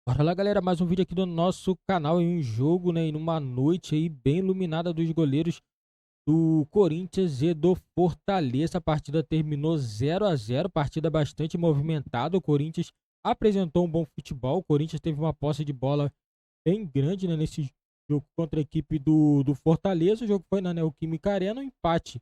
Bora lá, galera, mais um vídeo aqui do nosso canal em um jogo, né, e numa noite aí bem iluminada dos goleiros do Corinthians e do Fortaleza. A partida terminou 0-0, partida bastante movimentada. O Corinthians apresentou um bom futebol. O Corinthians teve uma posse de bola bem grande, né, nesse jogo contra a equipe do Fortaleza. O jogo foi na Neoquímica Arena, o empate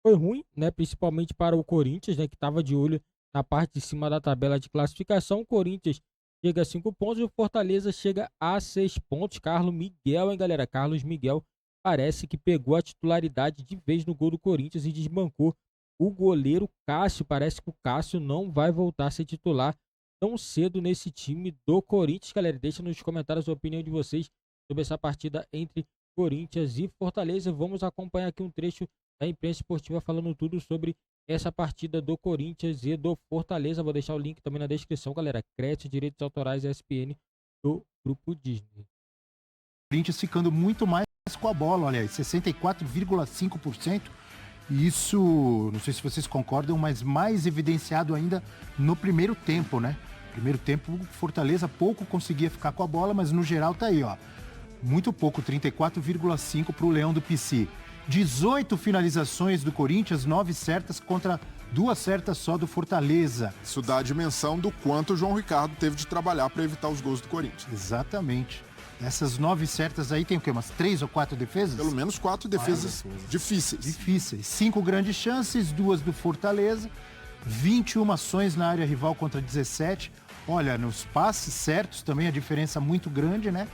foi ruim, né, principalmente para o Corinthians, né, que estava de olho na parte de cima da tabela de classificação. O Corinthians chega a 5 pontos e o Fortaleza chega a 6 pontos. Carlos Miguel, hein, galera? Carlos Miguel parece que pegou a titularidade de vez no gol do Corinthians e desbancou o goleiro Cássio. Parece que o Cássio não vai voltar a ser titular tão cedo nesse time do Corinthians, galera. Deixa nos comentários a opinião de vocês sobre essa partida entre Corinthians e Fortaleza. Vamos acompanhar aqui um trecho da imprensa esportiva falando tudo sobre essa partida do Corinthians e do Fortaleza. Vou deixar o link também na descrição, galera. Crédito, direitos autorais e ESPN do Grupo Disney. Corinthians ficando muito mais com a bola, olha aí, 64,5%. Isso, não sei se vocês concordam, mas mais evidenciado ainda no primeiro tempo, né? Primeiro tempo, o Fortaleza pouco conseguia ficar com a bola, mas no geral tá aí, ó. Muito pouco, 34,5% para o Leão do PC. 18 finalizações do Corinthians, 9 certas contra 2 certas só do Fortaleza. Isso dá a dimensão do quanto o João Ricardo teve de trabalhar para evitar os gols do Corinthians. Exatamente. Essas 9 certas aí tem o quê? Umas 3 ou 4 defesas? Pelo menos 4 defesas difíceis. Difíceis. 5 grandes chances, 2 do Fortaleza, 21 ações na área rival contra 17. Olha, nos passes certos também a diferença muito grande, né?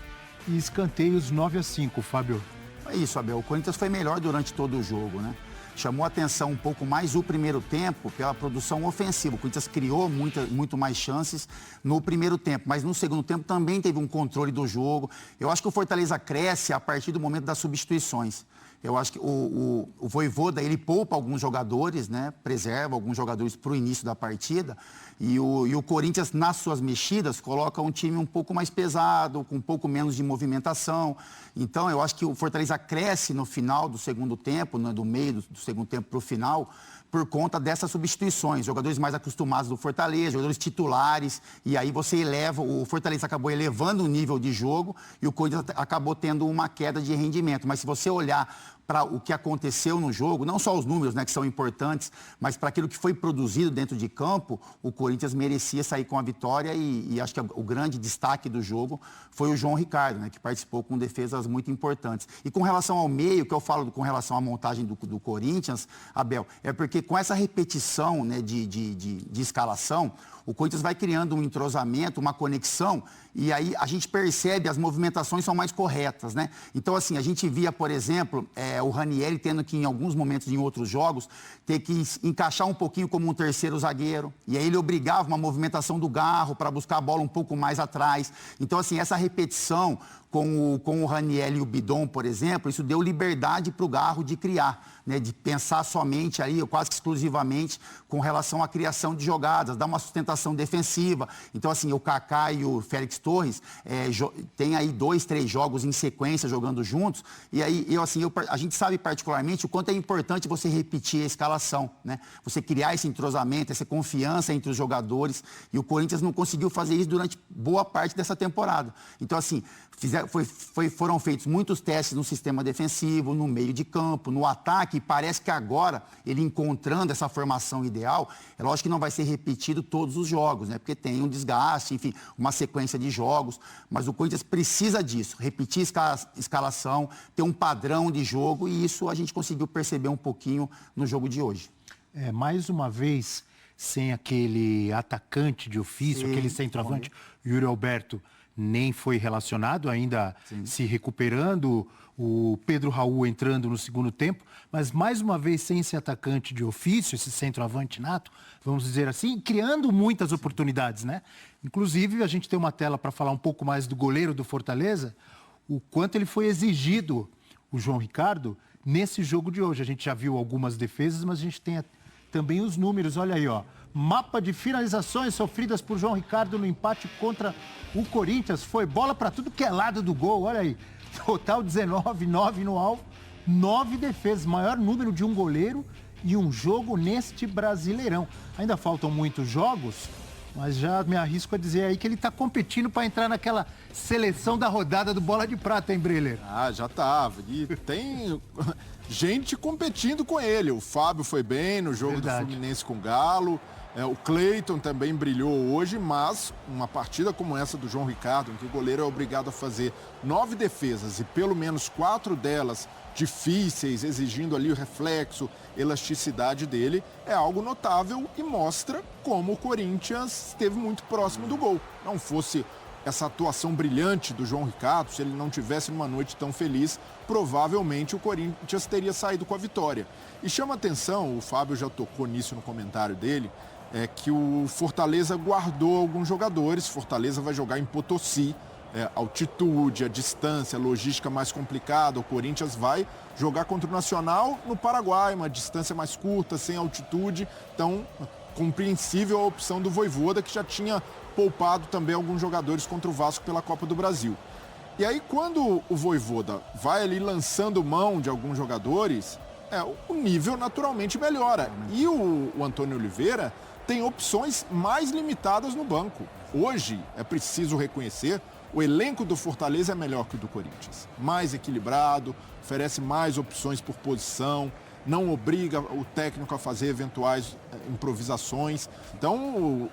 E escanteios 9-5, Fábio. É isso, Abel. O Corinthians foi melhor durante todo o jogo, né? Chamou a atenção um pouco mais o primeiro tempo pela produção ofensiva. O Corinthians criou muito mais chances no primeiro tempo, mas no segundo tempo também teve um controle do jogo. Eu acho que o Fortaleza cresce a partir do momento das substituições. Eu acho que o Vojvoda, ele poupa alguns jogadores, né? Preserva alguns jogadores para o início da partida. E o Corinthians, nas suas mexidas, coloca um time um pouco mais pesado, com um pouco menos de movimentação. Então, eu acho que o Fortaleza cresce no final do segundo tempo, né? Do meio do segundo tempo para o final, por conta dessas substituições. Jogadores mais acostumados do Fortaleza, jogadores titulares, e aí você eleva, o Fortaleza acabou elevando o nível de jogo e o Corinthians acabou tendo uma queda de rendimento. Mas se você olhar para o que aconteceu no jogo, não só os números, né, que são importantes, mas para aquilo que foi produzido dentro de campo, o Corinthians merecia sair com a vitória e acho que o grande destaque do jogo foi o João Ricardo, né, que participou com defesas muito importantes. E com relação ao meio, que eu falo com relação à montagem do Corinthians, Abel, é porque com essa repetição, né, de escalação, o Corinthians vai criando um entrosamento, uma conexão, e aí a gente percebe as movimentações são mais corretas, né? Então, assim, a gente via, por exemplo, o Ranieri tendo que, em alguns momentos, em outros jogos, ter que encaixar um pouquinho como um terceiro zagueiro, e aí ele obrigava uma movimentação do Garro para buscar a bola um pouco mais atrás. Então, assim, essa repetição com o Ranieri e o Bidon, por exemplo, isso deu liberdade para o Garro de criar, né, de pensar somente ali, quase que exclusivamente, com relação à criação de jogadas, dar uma sustentação defensiva. Então, assim, o Kaká e o Félix Torres tem aí 2, 3 jogos em sequência jogando juntos, e aí a gente sabe particularmente o quanto é importante você repetir a escalação, né? Você criar esse entrosamento, essa confiança entre os jogadores, e o Corinthians não conseguiu fazer isso durante boa parte dessa temporada. Então, assim, foram feitos muitos testes no sistema defensivo, no meio de campo, no ataque, e parece que agora, ele encontrando essa formação ideal, é lógico que não vai ser repetido todos os jogos, né? Porque tem um desgaste, enfim, uma sequência de jogos, mas o Corinthians precisa disso, repetir escalação, ter um padrão de jogo, e isso a gente conseguiu perceber um pouquinho no jogo de hoje. Mais uma vez, sem aquele atacante de ofício, Sim, aquele centroavante, Yuri Alberto nem foi relacionado, ainda se recuperando, o Pedro Raul entrando no segundo tempo, mas mais uma vez sem esse atacante de ofício, esse centroavante nato, vamos dizer assim, criando muitas oportunidades, né? Inclusive, a gente tem uma tela para falar um pouco mais do goleiro do Fortaleza, o quanto ele foi exigido, o João Ricardo, nesse jogo de hoje. A gente já viu algumas defesas, mas a gente tem também os números, olha aí, ó. Mapa de finalizações sofridas por João Ricardo no empate contra o Corinthians. Foi bola para tudo que é lado do gol, olha aí. Total 19, 9 no alvo, 9 defesas. Maior número de um goleiro e um jogo neste Brasileirão. Ainda faltam muitos jogos, Mas já me arrisco a dizer aí que ele está competindo para entrar naquela seleção da rodada do Bola de Prata, hein, Breler? Ah, já tava. E tem gente competindo com ele. O Fábio foi bem no jogo do Fluminense com o Galo. O Cleiton também brilhou hoje, mas uma partida como essa do João Ricardo, em que o goleiro é obrigado a fazer 9 defesas e pelo menos 4 delas difíceis, exigindo ali o reflexo, elasticidade dele, é algo notável e mostra como o Corinthians esteve muito próximo do gol. Não fosse essa atuação brilhante do João Ricardo, se ele não tivesse numa noite tão feliz, provavelmente o Corinthians teria saído com a vitória. E chama atenção, o Fábio já tocou nisso no comentário dele, que o Fortaleza guardou alguns jogadores. Fortaleza vai jogar em Potosí, altitude, a distância, a logística mais complicada. O Corinthians vai jogar contra o Nacional no Paraguai, uma distância mais curta, sem altitude. Então, compreensível a opção do Vojvoda, que já tinha poupado também alguns jogadores contra o Vasco pela Copa do Brasil. E aí, quando o Vojvoda vai ali lançando mão de alguns jogadores, o nível naturalmente melhora. E o Antônio Oliveira tem opções mais limitadas no banco. Hoje, é preciso reconhecer, o elenco do Fortaleza é melhor que o do Corinthians. Mais equilibrado, oferece mais opções por posição, não obriga o técnico a fazer eventuais improvisações. Então,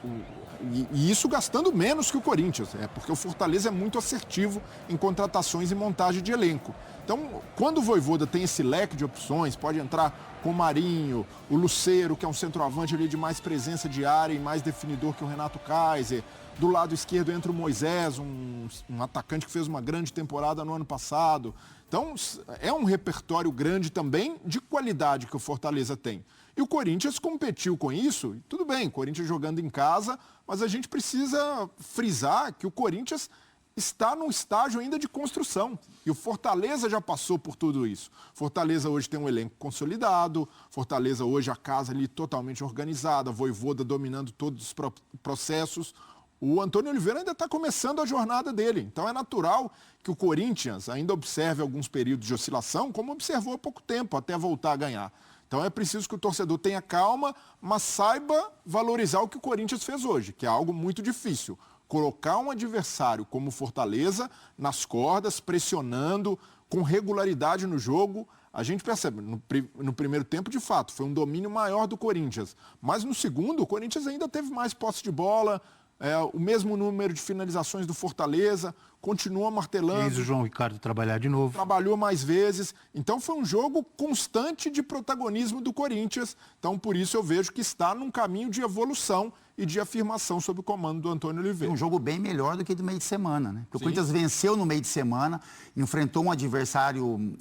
e isso gastando menos que o Corinthians, porque o Fortaleza é muito assertivo em contratações e montagem de elenco. Então, quando o Vojvoda tem esse leque de opções, pode entrar com o Marinho, o Lucero, que é um centroavante ali de mais presença de área e mais definidor que o Renato Kaiser. Do lado esquerdo entra o Moisés, um atacante que fez uma grande temporada no ano passado. Então, é um repertório grande também de qualidade que o Fortaleza tem. E o Corinthians competiu com isso, e tudo bem, o Corinthians jogando em casa, mas a gente precisa frisar que o Corinthians está num estágio ainda de construção. E o Fortaleza já passou por tudo isso. Fortaleza hoje tem um elenco consolidado, Fortaleza hoje a casa ali totalmente organizada, Vojvoda dominando todos os processos. O Antônio Oliveira ainda está começando a jornada dele. Então é natural que o Corinthians ainda observe alguns períodos de oscilação, como observou há pouco tempo, até voltar a ganhar. Então é preciso que o torcedor tenha calma, mas saiba valorizar o que o Corinthians fez hoje, que é algo muito difícil. Colocar um adversário como o Fortaleza nas cordas, pressionando, com regularidade no jogo. A gente percebe, no primeiro tempo, de fato, foi um domínio maior do Corinthians. Mas no segundo, o Corinthians ainda teve mais posse de bola, o mesmo número de finalizações do Fortaleza, continua martelando. Fez o João Ricardo trabalhar de novo. Trabalhou mais vezes. Então foi um jogo constante de protagonismo do Corinthians. Então por isso eu vejo que está num caminho de evolução e de afirmação sob o comando do Antônio Oliveira. Um jogo bem melhor do que do meio de semana, né? Porque o Corinthians venceu no meio de semana, enfrentou um adversário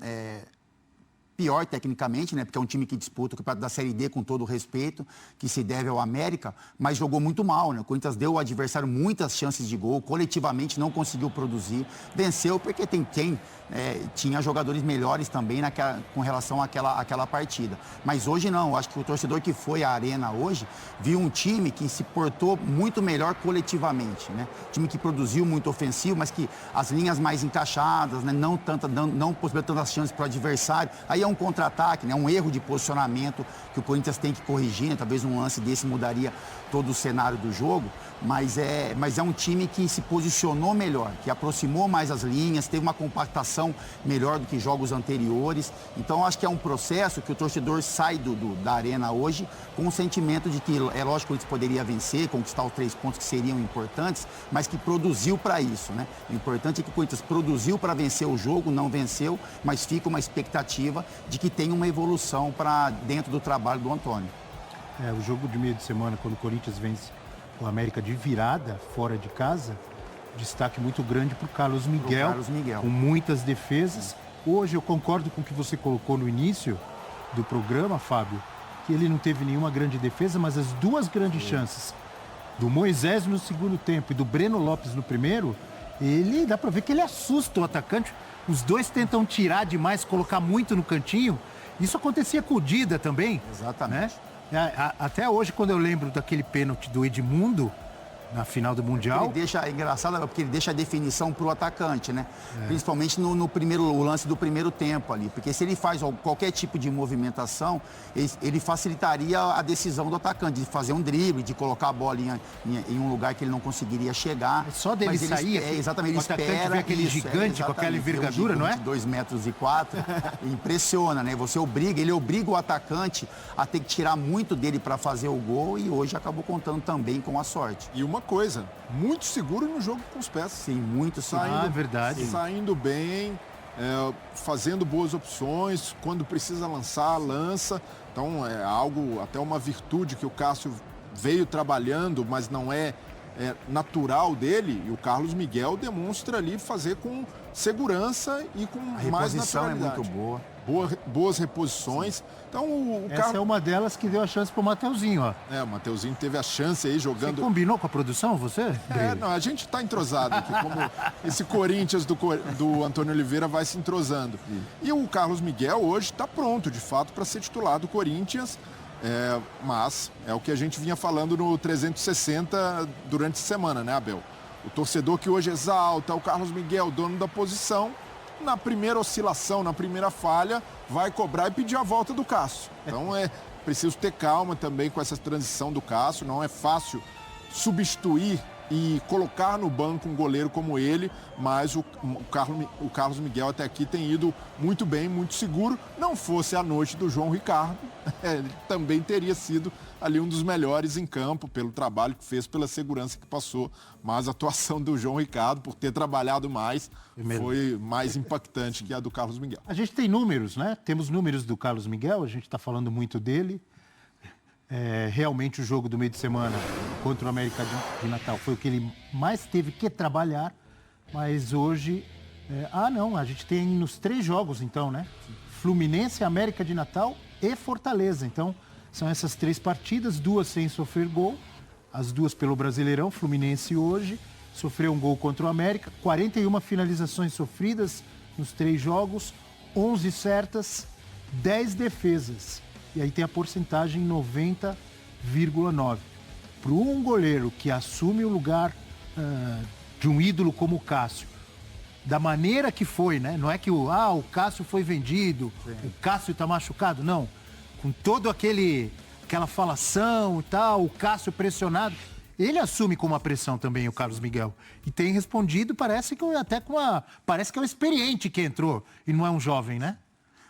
pior tecnicamente, né? Porque é um time que disputa o campeonato da Série D com todo o respeito, que se deve ao América, mas jogou muito mal, né? O Corinthians deu ao adversário muitas chances de gol, coletivamente não conseguiu produzir, venceu porque tem quem tinha jogadores melhores também com relação àquela partida. Mas hoje não, acho que o torcedor que foi à Arena hoje viu um time que se portou muito melhor coletivamente, né? Time que produziu muito ofensivo, mas que as linhas mais encaixadas, né? Não possibilitando tantas chances para o adversário. Aí é um contra-ataque, né? Um erro de posicionamento que o Corinthians tem que corrigir, né? Talvez um lance desse mudaria todo o cenário do jogo, mas é um time que se posicionou melhor, que aproximou mais as linhas, teve uma compactação melhor do que jogos anteriores. Então, acho que é um processo que o torcedor sai da Arena hoje com o sentimento de que, é lógico que o Corinthians poderia vencer, conquistar os 3 pontos que seriam importantes, mas que produziu para isso, né? O importante é que o Corinthians produziu para vencer o jogo, não venceu, mas fica uma expectativa de que tenha uma evolução para dentro do trabalho do Antônio. O jogo de meio de semana, quando o Corinthians vence o América de virada, fora de casa, destaque muito grande para o Carlos Miguel, com muitas defesas. Hoje eu concordo com o que você colocou no início do programa, Fábio, que ele não teve nenhuma grande defesa, mas as 2 grandes chances do Moisés no segundo tempo e do Breno Lopes no primeiro, ele dá para ver que ele assusta o atacante. Os 2 tentam tirar demais, colocar muito no cantinho. Isso acontecia com o Dida também. Exatamente. Né? Até hoje, quando eu lembro daquele pênalti do Edmundo, na final do Mundial. É engraçado porque ele deixa a definição para o atacante, né? Principalmente no lance do primeiro tempo ali. Porque se ele faz qualquer tipo de movimentação, ele facilitaria a decisão do atacante, de fazer um drible, de colocar a bola em um lugar que ele não conseguiria chegar. É só dele sair, exatamente, ele espera. Vê aquele gigante com aquela envergadura, não é? 2,04 metros, impressiona, né? Ele obriga o atacante a ter que tirar muito dele para fazer o gol e hoje acabou contando também com a sorte. E uma coisa, muito seguro no jogo com os pés. Sim, muito seguro. Verdade. Saindo bem, fazendo boas opções, quando precisa lançar, lança. Então é algo, até uma virtude que o Cássio veio trabalhando, mas não é natural dele, e o Carlos Miguel demonstra ali fazer com segurança e com mais naturalidade. A reposição é muito boa. Boas reposições. Então o Essa Carlos... é uma delas que deu a chance pro Mateuzinho, ó. O Mateuzinho teve a chance aí jogando... Você combinou com a produção, você? Não, a gente tá entrosado aqui, como esse Corinthians do Antônio Oliveira vai se entrosando. E o Carlos Miguel hoje está pronto, de fato, para ser titular do Corinthians. Mas é o que a gente vinha falando no 360 durante a semana, né, Abel? O torcedor que hoje exalta o Carlos Miguel, dono da posição, na primeira oscilação, na primeira falha, vai cobrar e pedir a volta do Cássio. Então é preciso ter calma também com essa transição do Cássio. Não é fácil substituir e colocar no banco um goleiro como ele, mas o Carlos Miguel até aqui tem ido muito bem, muito seguro. Não fosse a noite do João Ricardo, ele também teria sido ali um dos melhores em campo, pelo trabalho que fez, pela segurança que passou. Mas a atuação do João Ricardo, por ter trabalhado mais, foi mais impactante que a do Carlos Miguel. A gente tem números, né? Temos números do Carlos Miguel, a gente está falando muito dele. Realmente o jogo do meio de semana contra o América de Natal foi o que ele mais teve que trabalhar, mas hoje... a gente tem nos 3 jogos, então, né? Fluminense, América de Natal e Fortaleza. Então, são essas 3 partidas, 2 sem sofrer gol, as 2 pelo Brasileirão. Fluminense hoje sofreu um gol contra o América, 41 finalizações sofridas nos 3 jogos, 11 certas, 10 defesas. E aí tem a porcentagem 90,9. Para um goleiro que assume o lugar de um ídolo como o Cássio, da maneira que foi, né? Não é que o Cássio foi vendido, o Cássio está machucado, não. Com todo aquela falação e tal, o Cássio pressionado, ele assume com uma pressão também o Carlos Miguel. E tem respondido, parece que é um experiente que entrou e não é um jovem, né?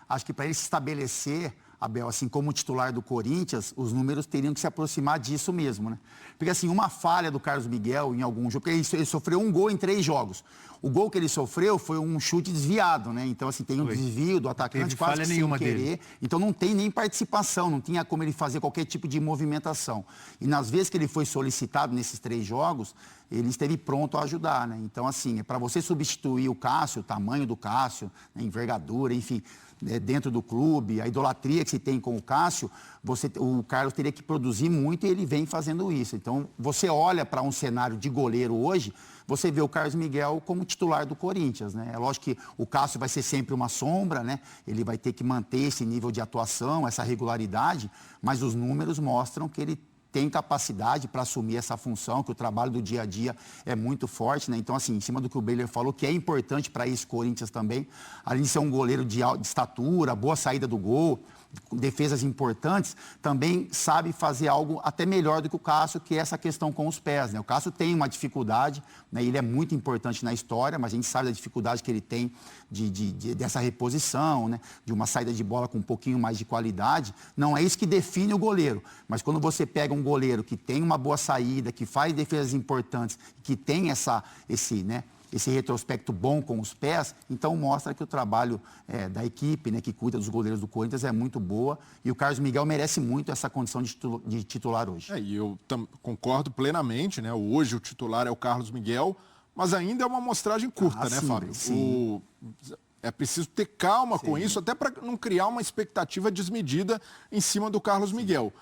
Acho que para ele se estabelecer, Abel, assim como titular do Corinthians, os números teriam que se aproximar disso mesmo, né? Porque assim, uma falha do Carlos Miguel em algum jogo, porque ele sofreu um gol em 3 jogos. O gol que ele sofreu foi um chute desviado, né? Então, assim, tem um desvio do atacante quase que sem querer. Dele. Então, não tem nem participação, não tinha como ele fazer qualquer tipo de movimentação. E nas vezes que ele foi solicitado nesses 3 jogos, ele esteve pronto a ajudar, né? Então, assim, para você substituir o Cássio, o tamanho do Cássio, né, envergadura, enfim, dentro do clube, a idolatria que se tem com o Cássio, o Carlos teria que produzir muito e ele vem fazendo isso. Então, você olha para um cenário de goleiro hoje, você vê o Carlos Miguel como titular do Corinthians, né? É lógico que o Cássio vai ser sempre uma sombra, né? Ele vai ter que manter esse nível de atuação, essa regularidade, mas os números mostram que ele tem capacidade para assumir essa função, que o trabalho do dia a dia é muito forte, né? Então, assim, em cima do que o Baylor falou, que é importante para esse Corinthians também, além de ser um goleiro de estatura, boa saída do gol, defesas importantes, também sabe fazer algo até melhor do que o Cássio, que é essa questão com os pés, né? O Cássio tem uma dificuldade, né? Ele é muito importante na história, mas a gente sabe da dificuldade que ele tem dessa reposição, né? De uma saída de bola com um pouquinho mais de qualidade. Não é isso que define o goleiro, mas quando você pega um goleiro que tem uma boa saída, que faz defesas importantes, que tem esse retrospecto bom com os pés, então mostra que o trabalho da equipe, né, que cuida dos goleiros do Corinthians é muito boa e o Carlos Miguel merece muito essa condição de titular hoje. E eu concordo plenamente, né? Hoje o titular é o Carlos Miguel, mas ainda é uma amostragem curta, né, sim, Fábio? Sim. É preciso ter calma com isso, até para não criar uma expectativa desmedida em cima do Carlos Miguel.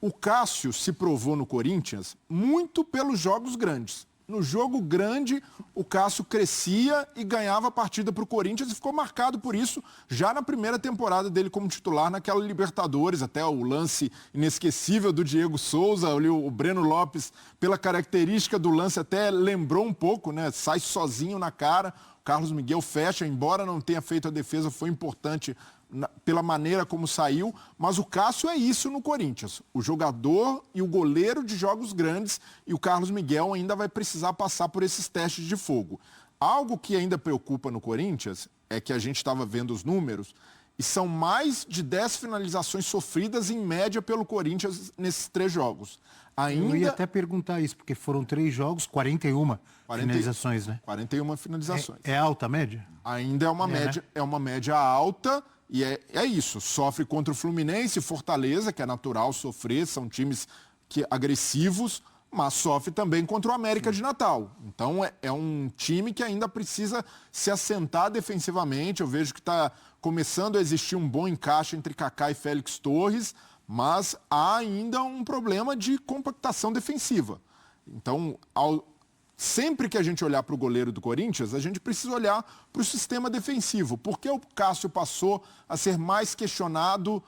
O Cássio se provou no Corinthians muito pelos jogos grandes. No jogo grande, o Cássio crescia e ganhava a partida para o Corinthians e ficou marcado por isso já na primeira temporada dele como titular naquela Libertadores, até o lance inesquecível do Diego Souza, ali o Breno Lopes, pela característica do lance, até lembrou um pouco, né? Sai sozinho na cara, o Carlos Miguel fecha, embora não tenha feito a defesa, foi importante pela maneira como saiu, mas o Cássio é isso no Corinthians, o jogador e o goleiro de jogos grandes, e o Carlos Miguel ainda vai precisar passar por esses testes de fogo. Algo que ainda preocupa no Corinthians é que a gente estava vendo os números e são mais de 10 finalizações sofridas em média pelo Corinthians nesses 3 jogos. Eu ia até perguntar isso, porque foram 3 jogos, 41 finalizações, né? 41 finalizações. É alta a média? Ainda é uma média, né? É uma média alta. E é isso, sofre contra o Fluminense e Fortaleza, que é natural sofrer, são times agressivos, mas sofre também contra o América de Natal. Então é um time que ainda precisa se assentar defensivamente. Eu vejo que está começando a existir um bom encaixe entre Kaká e Félix Torres, mas há ainda um problema de compactação defensiva. Então, sempre que a gente olhar para o goleiro do Corinthians, a gente precisa olhar para o sistema defensivo. Por que o Cássio passou a ser mais questionado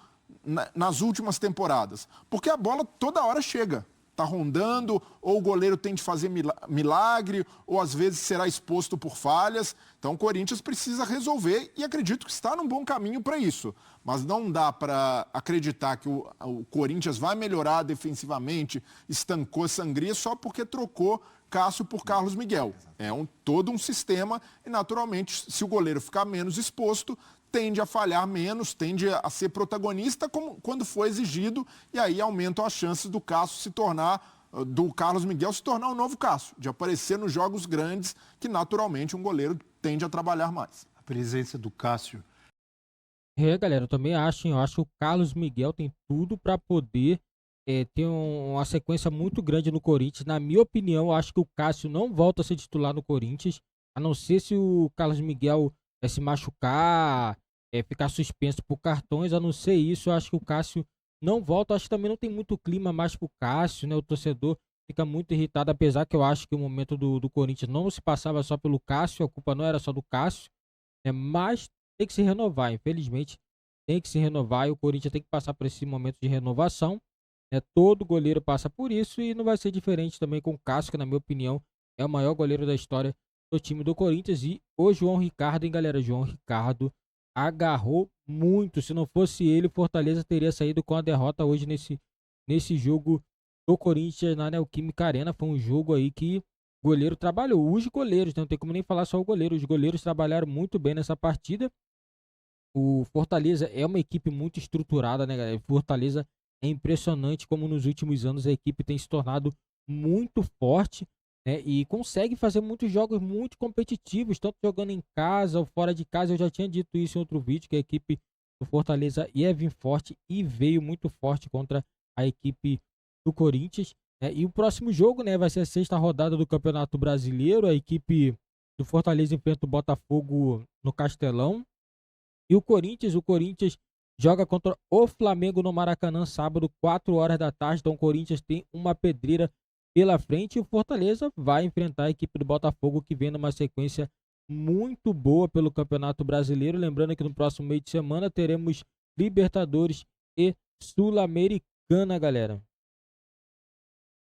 nas últimas temporadas? Porque a bola toda hora chega. Está rondando, ou o goleiro tem de fazer milagre, ou às vezes será exposto por falhas. Então o Corinthians precisa resolver e acredito que está num bom caminho para isso. Mas não dá para acreditar que o Corinthians vai melhorar defensivamente, estancou a sangria só porque trocou Cássio por Carlos Miguel. É todo um sistema e, naturalmente, se o goleiro ficar menos exposto, tende a falhar menos, tende a ser protagonista como quando for exigido, e aí aumentam as chances do Carlos Miguel se tornar um novo Cássio, de aparecer nos jogos grandes, que naturalmente um goleiro tende a trabalhar mais. A presença do Cássio. Galera, eu também acho, eu acho que o Carlos Miguel tem tudo para poder ter uma sequência muito grande no Corinthians. Na minha opinião, eu acho que o Cássio não volta a ser titular no Corinthians, a não ser se o Carlos Miguel se machucar, ficar suspenso por cartões. A não ser isso, eu acho que o Cássio não volta. Eu acho que também não tem muito clima mais pro Cássio, né? O torcedor fica muito irritado, apesar que eu acho que o momento do Corinthians não se passava só pelo Cássio, a culpa não era só do Cássio, mas tem que se renovar, infelizmente tem que se renovar, e o Corinthians tem que passar por esse momento de renovação. Todo goleiro passa por isso, e não vai ser diferente também com o Cássio, que na minha opinião é o maior goleiro da história do time do Corinthians. E o João Ricardo, hein, galera? João Ricardo agarrou muito. Se não fosse ele, o Fortaleza teria saído com a derrota hoje nesse jogo do Corinthians na Neoquímica Arena. Foi um jogo aí que o goleiro trabalhou. Os goleiros, não tem como nem falar só o goleiro, os goleiros trabalharam muito bem nessa partida. O Fortaleza é uma equipe muito estruturada, né, galera? O Fortaleza é impressionante como nos últimos anos a equipe tem se tornado muito forte, né? E consegue fazer muitos jogos muito competitivos, tanto jogando em casa ou fora de casa. Eu já tinha dito isso em outro vídeo, que a equipe do Fortaleza ia vir forte, e veio muito forte contra a equipe do Corinthians, né? E o próximo jogo, né, vai ser a 6ª rodada do Campeonato Brasileiro. A equipe do Fortaleza enfrenta o Botafogo no Castelão. E o Corinthians joga contra o Flamengo no Maracanã, sábado, 4 horas da tarde. Então o Corinthians tem uma pedreira pela frente, e o Fortaleza vai enfrentar a equipe do Botafogo, que vem numa sequência muito boa pelo Campeonato Brasileiro. Lembrando que no próximo meio de semana teremos Libertadores e Sul-Americana, galera.